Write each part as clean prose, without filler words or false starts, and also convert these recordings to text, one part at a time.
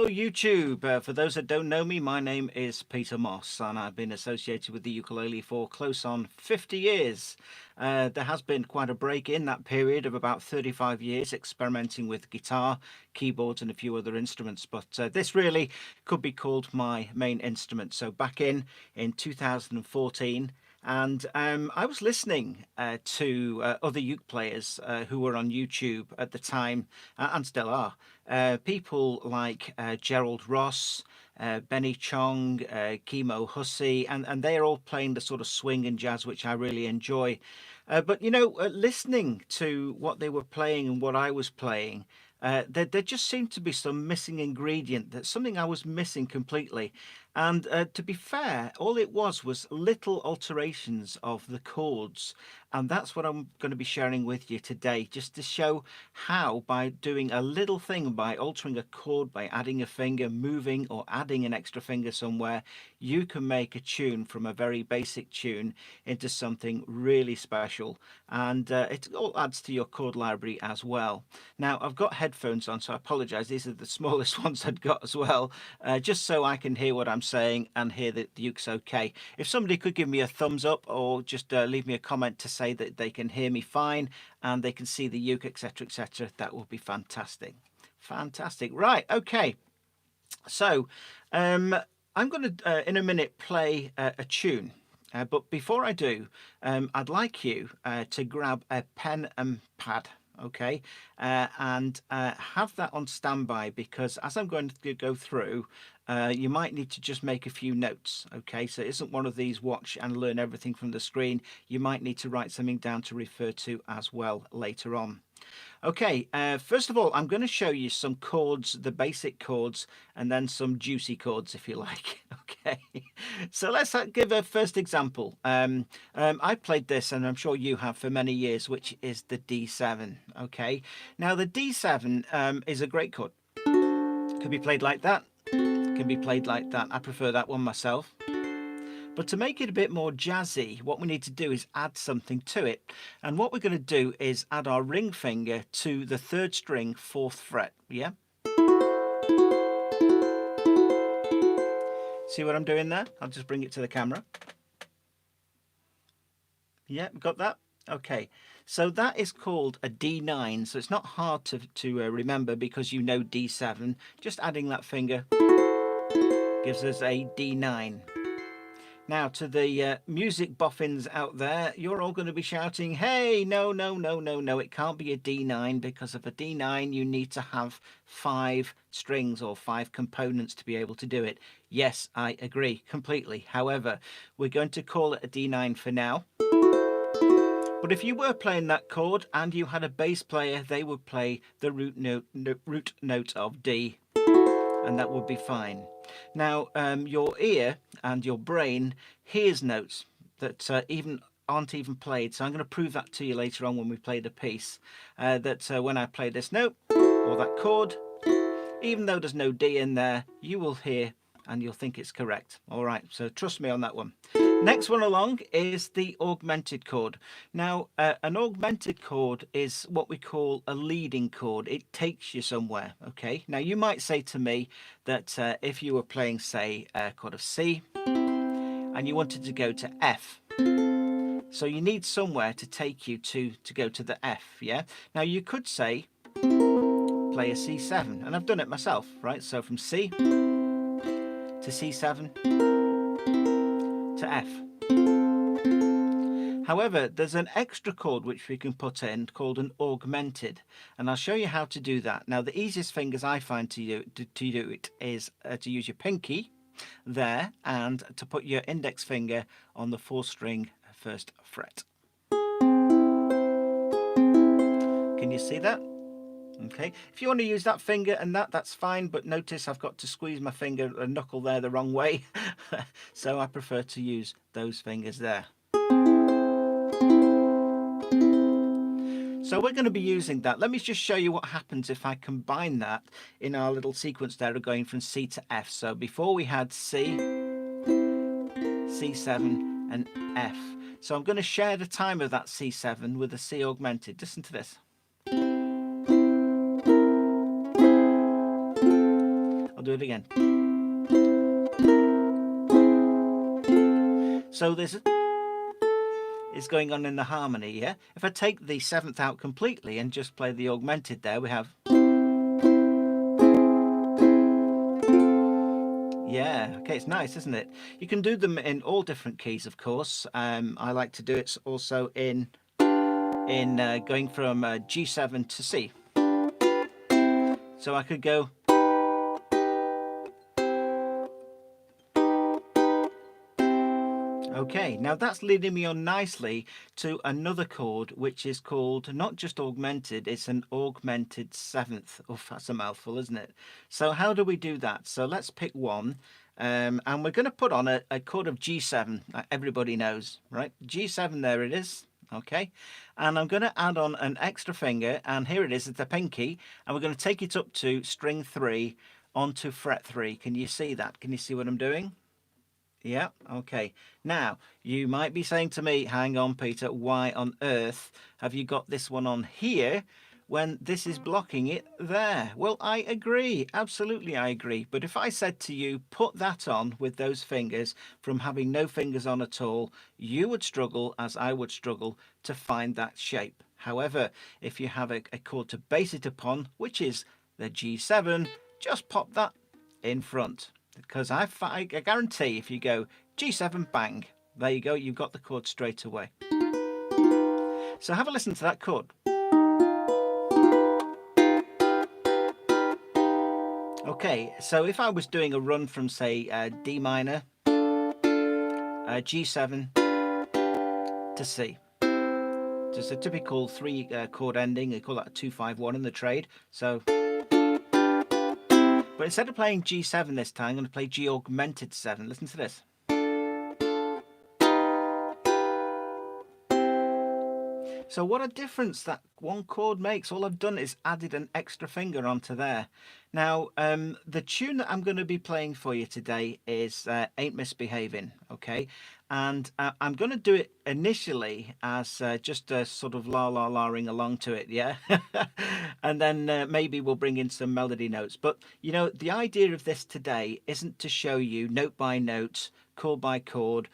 YouTube. For those that don't know me, my name is Peter Moss and I've been associated with the ukulele for close on 50 years. There has been quite a break in that period of about 35 years experimenting with guitar, keyboards and a few other instruments, but this really could be called my main instrument. So back in 2014, and I was listening to other uke players who were on YouTube at the time and still are. People like Gerald Ross, Benny Chong, Kimo Hussey, and they're all playing the sort of swing and jazz, which I really enjoy. But you know, listening to what they were playing and what I was playing, there just seemed to be some missing ingredient, that something I was missing completely. And to be fair, all it was little alterations of the chords. And that's what I'm going to be sharing with you today, just to show how by doing a little thing, by altering a chord, by adding a finger, moving or adding an extra finger somewhere, you can make a tune from a very basic tune into something really special. And it all adds to your chord library as well. Now, I've got headphones on, so I apologize. These are the smallest ones I've got as well, just so I can hear what I'm saying and hear that the uke's okay. If somebody could give me a thumbs up or just leave me a comment to say that they can hear me fine and they can see the uke, etc., that would be fantastic. Fantastic. Right, okay. So I'm going to in a minute play a tune, but before I do, I'd like you to grab a pen and pad, okay, and have that on standby, because as I'm going to go through, you might need to just make a few notes, okay? So it isn't one of these watch and learn everything from the screen. You might need to write something down to refer to as well later on. Okay, first of all, I'm going to show you some chords, the basic chords, and then some juicy chords, if you like. Okay, so let's give a first example. I played this, and I'm sure you have for many years, which is the D7. Okay, now the D7 is a great chord. Could be played like that. Can be played like that. I prefer that one myself. But to make it a bit more jazzy, what we need to do is add something to it. And what we're going to do is add our ring finger to the 3rd string, 4th fret. Yeah? See what I'm doing there? I'll just bring it to the camera. Yeah, got that? Okay, so that is called a D9. So it's not hard to remember, because you know D7. Just adding that finger gives us a D9. Now, to the music boffins out there, you're all going to be shouting, hey, no, no, no, no, no, it can't be a D9, because of a D9 you need to have 5 strings or 5 components to be able to do it. Yes, I agree completely. However, we're going to call it a D9 for now. But if you were playing that chord and you had a bass player, they would play the root note of D, and that would be fine. Now, your ear and your brain hears notes that aren't even played. So I'm going to prove that to you later on when we play the piece. That when I play this note or that chord, even though there's no D in there, you will hear and you'll think it's correct. All right, so trust me on that one. Next one along is the augmented chord. Now, an augmented chord is what we call a leading chord. It takes you somewhere, okay? Now, you might say to me that if you were playing, say, a chord of C, and you wanted to go to F, so you need somewhere to take you to go to the F, yeah? Now, you could say, play a C7, and I've done it myself, right? So from C to C7 to F. However, there's an extra chord which we can put in called an augmented, and I'll show you how to do that. Now, the easiest fingers I find to do it is to use your pinky there and to put your index finger on the 4th string, 1st fret. Can you see that? Okay, if you want to use that finger and that's fine, but notice I've got to squeeze my finger, a knuckle there, the wrong way. So I prefer to use those fingers there. So we're going to be using that. Let me just show you what happens if I combine that in our little sequence there of going from C to F. So before we had C, C7 and F. So I'm going to share the time of that C7 with the C augmented. Listen to this. I'll do it again. So this is going on in the harmony, yeah? If I take the 7th out completely and just play the augmented there, we have... Yeah, okay, it's nice, isn't it? You can do them in all different keys, of course. I like to do it also in going from G7 to C. So I could go... Okay, now that's leading me on nicely to another chord, which is called not just augmented, it's an augmented 7th. Oh, that's a mouthful, isn't it? So how do we do that? So let's pick one, and we're going to put on a chord of G7, like everybody knows, right? G7, there it is. Okay, and I'm going to add on an extra finger, and here it is, it's the pinky, and we're going to take it up to string 3 onto fret 3. Can you see that? Can you see what I'm doing? Yeah, okay. Now, you might be saying to me, hang on, Peter, why on earth have you got this one on here when this is blocking it there? Well, I agree. Absolutely, I agree. But if I said to you, put that on with those fingers from having no fingers on at all, you would struggle, as I would struggle, to find that shape. However, if you have a chord to base it upon, which is the G7, just pop that in front. Because I guarantee if you go G7, bang, there you go, you've got the chord straight away. So have a listen to that chord. Okay, so if I was doing a run from, say, D minor, G7 to C, just a typical 3 chord ending, they call that a 2-5-1 in the trade. So, but instead of playing G7 this time, I'm going to play G augmented 7. Listen to this. So what a difference that one chord makes. All I've done is added an extra finger onto there. Now, the tune that I'm going to be playing for you today is Ain't Misbehaving, okay? And I'm going to do it initially as just a sort of la-la-la-ing along to it, yeah? And then maybe we'll bring in some melody notes. But, you know, the idea of this today isn't to show you note by note, chord by chord,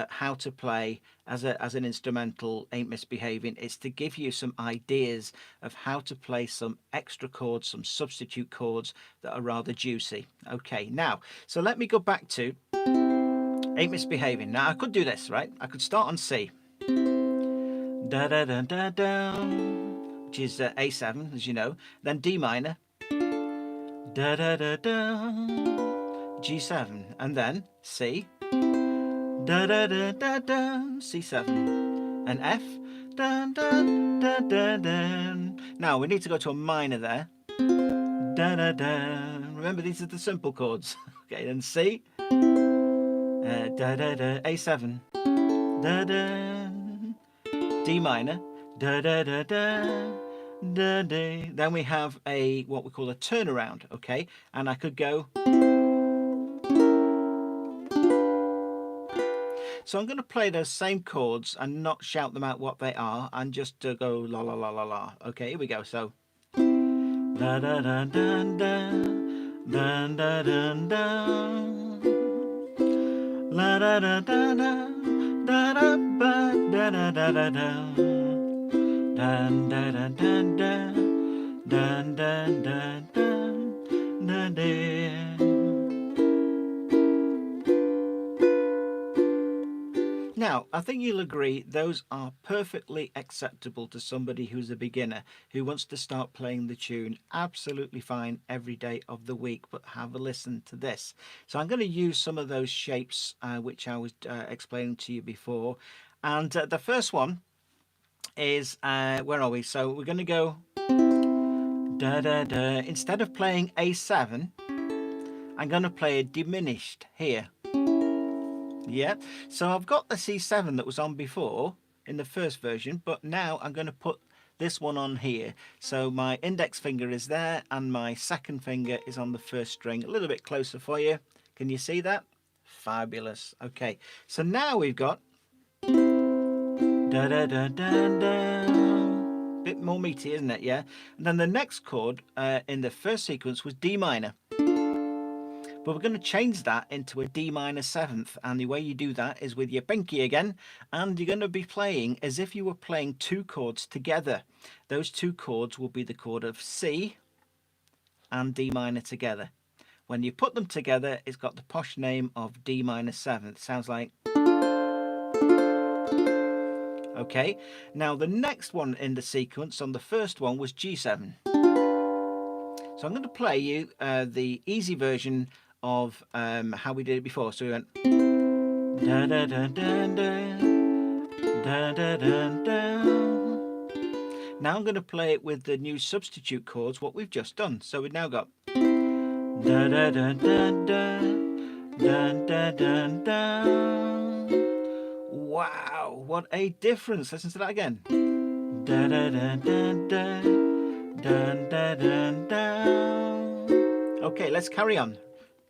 how to play as an instrumental Ain't Misbehaving. It's to give you some ideas of how to play some extra chords, some substitute chords that are rather juicy. Okay, now, so let me go back to Ain't Misbehaving. Now, I could do this, right? I could start on C. Da da da da da, which is A7, as you know. Then D minor. Da da da da, G7. And then C. Da da da da da, C7. And F. Da da da da da. Now, we need to go to a minor there. Da da da. Remember, these are the simple chords. Okay, then C. Da da da, A7, da da, D minor, da da da da, da da. Then we have a what we call a turnaround, okay? And I could go. So I'm going to play those same chords and not shout them out what they are, and just go la la la la la. Okay, here we go. So da da da da da, da da da da. La da da da da da da ba da da da da da da da da da da da da da da. Now, I think you'll agree those are perfectly acceptable to somebody who's a beginner who wants to start playing the tune. Absolutely fine every day of the week, but have a listen to this. So I'm going to use some of those shapes which I was explaining to you before. And the first one is, where are we? So we're going to go da da da. Instead of playing A7, I'm going to play a diminished here. Yeah, so I've got the C7 that was on before in the first version, but now I'm going to put this one on here. So my index finger is there and my second finger is on the first string. A little bit closer for you. Can you see that? Fabulous. Okay, so now we've got da da da da da. Bit more meaty, isn't it? Yeah. And then the next chord in the first sequence was D minor. But we're going to change that into a D minor seventh, and the way you do that is with your pinky again, and you're going to be playing as if you were playing two chords together. Those two chords will be the chord of C and D minor together. When you put them together, it's got the posh name of D minor seventh. Sounds like... Okay, now the next one in the sequence on the first one was G7. So I'm going to play you the easy version of how we did it before. So we went da da da da da da da da da. Now I'm going to play it with the new substitute chords, what we've just done. So we've now got da da da da da da da da da. Wow, what a difference! Listen to that again. Da da da da da da da da da. Okay, let's carry on.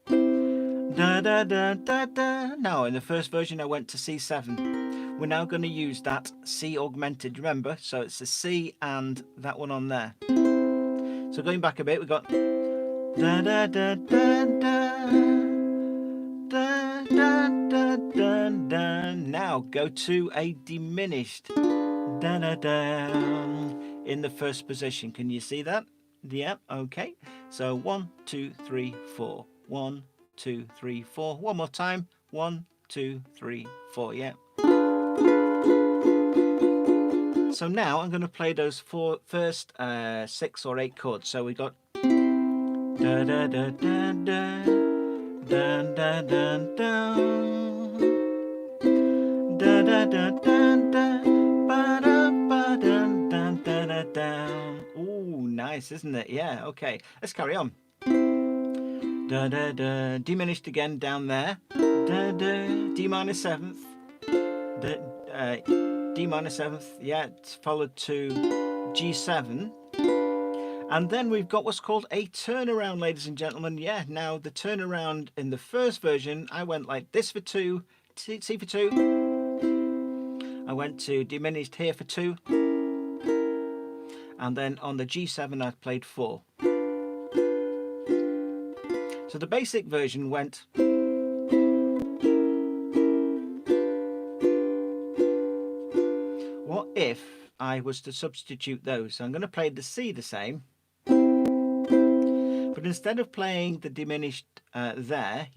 Da da da da da. Now, in the first version, I went to C7. We're now going to use that C augmented. Remember, so it's a C and that one on there. So going back a bit, we got da da da da da da da da da da. Now go to a diminished da da da in the first position. Can you see that? Yeah. Okay. So 1, 2, 3, 4. 1, 2, 3, 4. One more time. 1, 2, 3, 4. Yeah. So now I'm going to play those first 6 or 8 chords. So we got da da da da da da da da da da da da da ba da ba da da da da da. Ooh, nice, isn't it? Yeah. Okay. Let's carry on. Da da da. Diminished again down there. Da da. D minor seventh. Da, D minor seventh. Yeah, it's followed to G7. And then we've got what's called a turnaround, ladies and gentlemen. Yeah, now the turnaround in the first version, I went like this for 2, C for 2. I went to diminished here for 2. And then on the G7, I played 4. So the basic version went... What if I was to substitute those? So I'm going to play the C the same. But instead of playing the diminished there,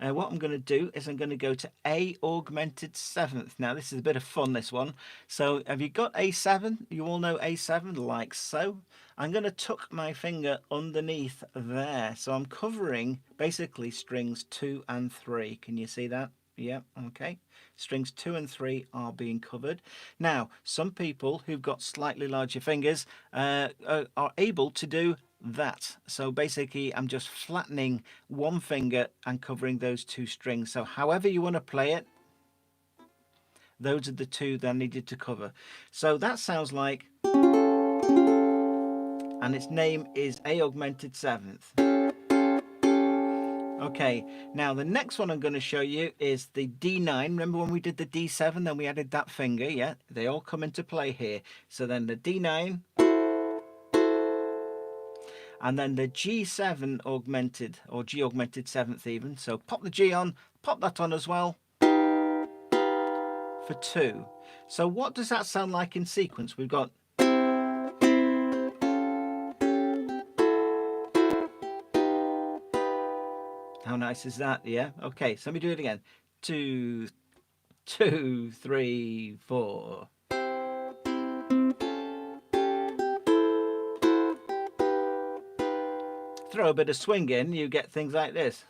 what I'm going to do is I'm going to go to A augmented seventh. Now this is a bit of fun, this one. So have you got A7? You all know A7, like so. I'm going to tuck my finger underneath there. So I'm covering basically strings 2 and 3. Can you see that? Yeah, okay. Strings 2 and 3 are being covered. Now, some people who've got slightly larger fingers are able to do that. So basically, I'm just flattening one finger and covering those 2 strings. So however you want to play it, those are the 2 that I needed to cover. So that sounds like, and its name is A augmented seventh. Okay, now the next one I'm going to show you is the D9. Remember when we did the D7, then we added that finger, yeah? They all come into play here. So then the D9, and then the G7 augmented, or G augmented seventh even. So pop the G on, pop that on as well, for 2. So what does that sound like in sequence? We've got... How nice is that? Yeah. Okay, so let me do it again. 2, 2, 3, 4. Throw a bit of swing in, you get things like this.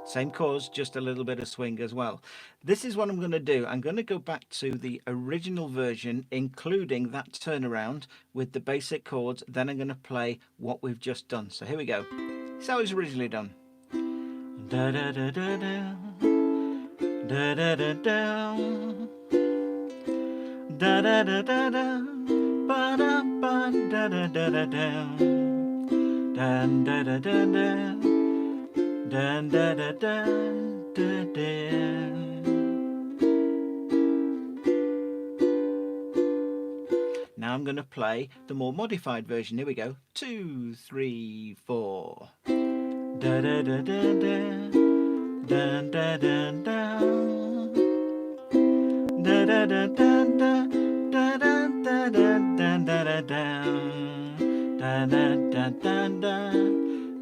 Same chords, just a little bit of swing as well. This is what I'm going to do. I'm going to go back to the original version, including that turnaround with the basic chords. Then I'm going to play what we've just done. So here we go. So it was originally done. Da da da da da da da da da da da da da da ba da ba da da da da da da da da da da. Dun, da, da, da, da, da. Now I'm going to play the more modified version. Here we go. 2, 3, 4. Da da da da da. Da da da da. Da da da da da. Da da da da da da da. Da da da da da.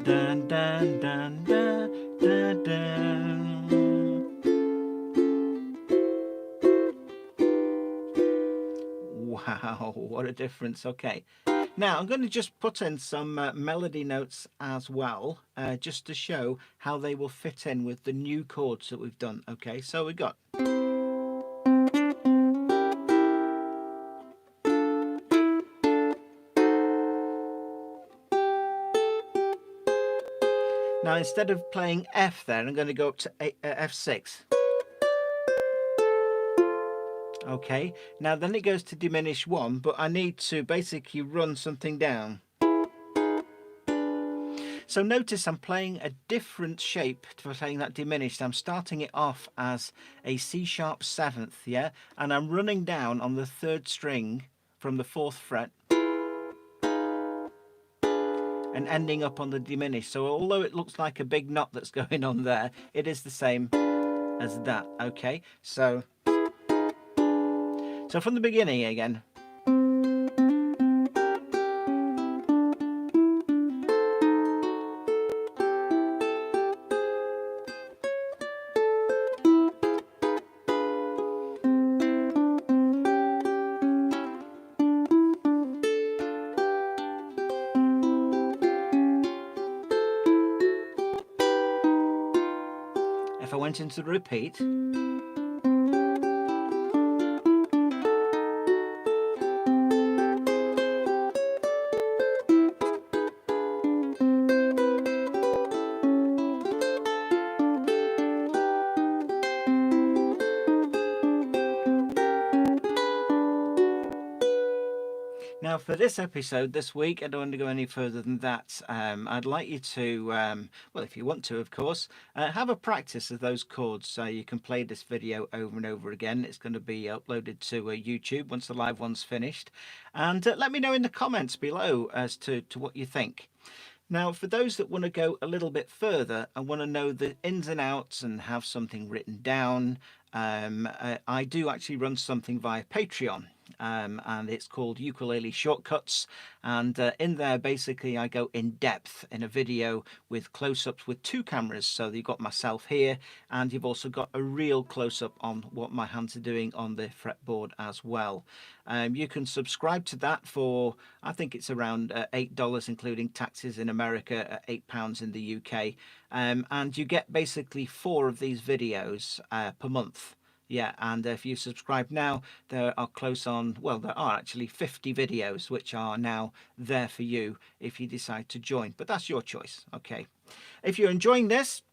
Da da da da da da. Wow, what a difference. Okay, now I'm going to just put in some melody notes as well, just to show how they will fit in with the new chords that we've done. Okay, so we've got. Now instead of playing F there, I'm going to go up to F6. Okay, now then it goes to diminish 1, but I need to basically run something down. So notice I'm playing a different shape for playing that diminished. I'm starting it off as a C sharp 7th, yeah? And I'm running down on the 3rd string from the 4th fret and ending up on the diminished. So although it looks like a big knot that's going on there, it is the same as that, okay? So from the beginning again. If I went into the repeat, now for this episode this week, I don't want to go any further than that. I'd like you to, well, if you want to, of course, have a practice of those chords so you can play this video over and over again. It's going to be uploaded to YouTube once the live one's finished. And let me know in the comments below as to what you think. Now, for those that want to go a little bit further and want to know the ins and outs and have something written down, I do actually run something via Patreon. And it's called Ukulele Shortcuts, and in there basically I go in depth in a video with close-ups with 2 cameras, so you've got myself here and you've also got a real close-up on what my hands are doing on the fretboard as well. You can subscribe to that for, I think it's around $8 including taxes in America, at £8 in the UK, and you get basically 4 of these videos per month. Yeah, and if you subscribe now, there are close on, well, there are actually 50 videos which are now there for you if you decide to join, but that's your choice. Okay, if you're enjoying this,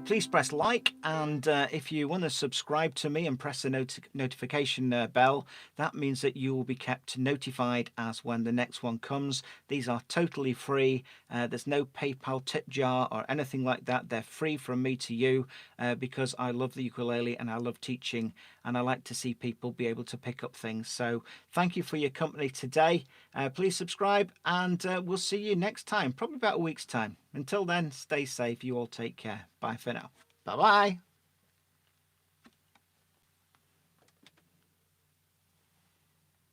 please press like, and if you want to subscribe to me and press the notification bell, that means that you will be kept notified as when the next one comes. These are totally free. There's no PayPal tip jar or anything like that. They're free from me to you because I love the ukulele and I love teaching, and I like to see people be able to pick up things. So thank you for your company today. Please subscribe, and we'll see you next time, probably about a week's time. Until then, stay safe. You all take care. Bye for now. Bye-bye.